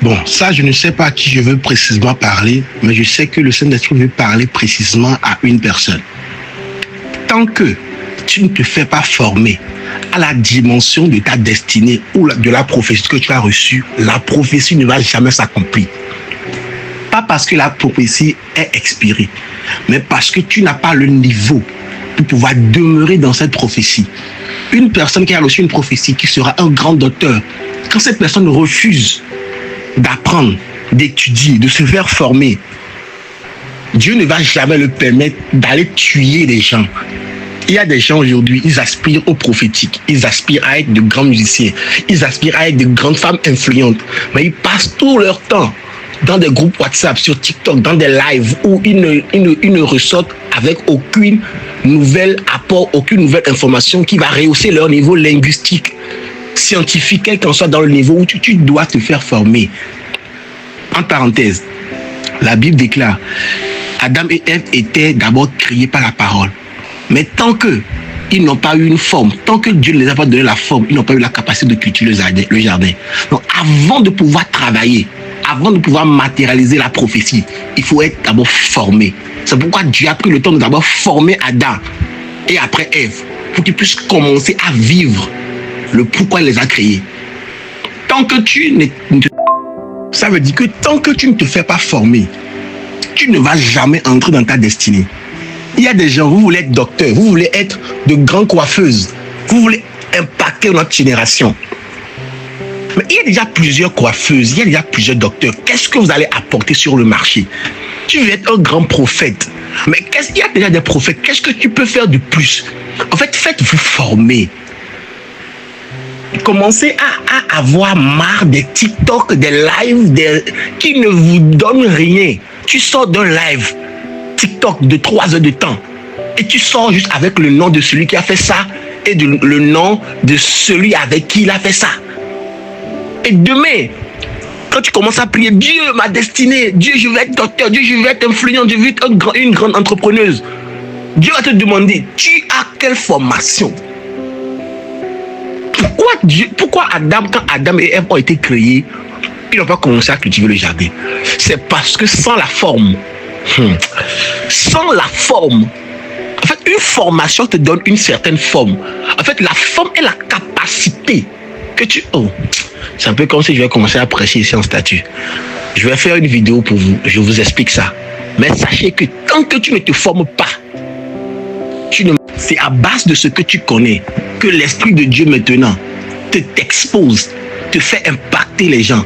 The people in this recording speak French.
Bon, ça, je ne sais pas à qui je veux précisément parler, mais je sais que le Saint-Esprit veut parler précisément à une personne. Tant que tu ne te fais pas former à la dimension de ta destinée ou de la prophétie que tu as reçue, la prophétie ne va jamais s'accomplir. Pas parce que la prophétie est expirée, mais parce que tu n'as pas le niveau pour pouvoir demeurer dans cette prophétie. Une personne qui a reçu une prophétie, qui sera un grand docteur, quand cette personne refuse d'apprendre, d'étudier, de se faire former, Dieu ne va jamais le permettre d'aller tuer des gens. Il y a des gens aujourd'hui, ils aspirent au prophétique, ils aspirent à être de grands musiciens, ils aspirent à être de grandes femmes influentes, mais ils passent tout leur temps dans des groupes WhatsApp, sur TikTok, dans des lives où ils ne ressortent avec aucune nouvelle apport, aucune nouvelle information qui va rehausser leur niveau linguistique, scientifique, quel qu'en soit dans le niveau où tu dois te faire former. En parenthèse, la Bible déclare, Adam et Ève étaient d'abord créés par la parole. Mais tant qu'ils n'ont pas eu une forme, tant que Dieu ne les a pas donné la forme, ils n'ont pas eu la capacité de cultiver le jardin. Donc avant de pouvoir travailler, avant de pouvoir matérialiser la prophétie, il faut être d'abord formé. C'est pourquoi Dieu a pris le temps de d'abord former Adam et après Ève, pour qu'ils puissent commencer à vivre le pourquoi il les a créés. Tant que ça veut dire que tant que tu ne te fais pas former, tu ne vas jamais entrer dans ta destinée. Il y a des gens, vous voulez être docteur, vous voulez être de grandes coiffeuses, vous voulez impacter notre génération. Mais il y a déjà plusieurs coiffeuses, il y a déjà plusieurs docteurs. Qu'est-ce que vous allez apporter sur le marché? Tu veux être un grand prophète, mais il y a déjà des prophètes. Qu'est-ce que tu peux faire de plus? En fait, faites-vous former. Commencez à avoir marre des TikTok, des lives qui ne vous donnent rien. Tu sors d'un live TikTok de 3 heures de temps et tu sors juste avec le nom de celui qui a fait ça et le nom de celui avec qui il a fait ça. Et demain, quand tu commences à prier, Dieu, ma destinée, Dieu, je veux être docteur, Dieu, je veux être influent, je veux être une grande entrepreneuse, Dieu va te demander, tu as quelle formation? Pourquoi quand Adam et Ève ont été créés, ils n'ont pas commencé à cultiver le jardin? C'est parce que sans la forme, en fait, une formation te donne une certaine forme. En fait, la forme est la capacité que tu... Oh, c'est un peu comme si je vais commencer à prêcher ici en statut. Je vais faire une vidéo pour vous, je vous explique ça. Mais sachez que tant que tu ne te formes pas, c'est à base de ce que tu connais que l'Esprit de Dieu maintenant t'expose, te fait impacter les gens.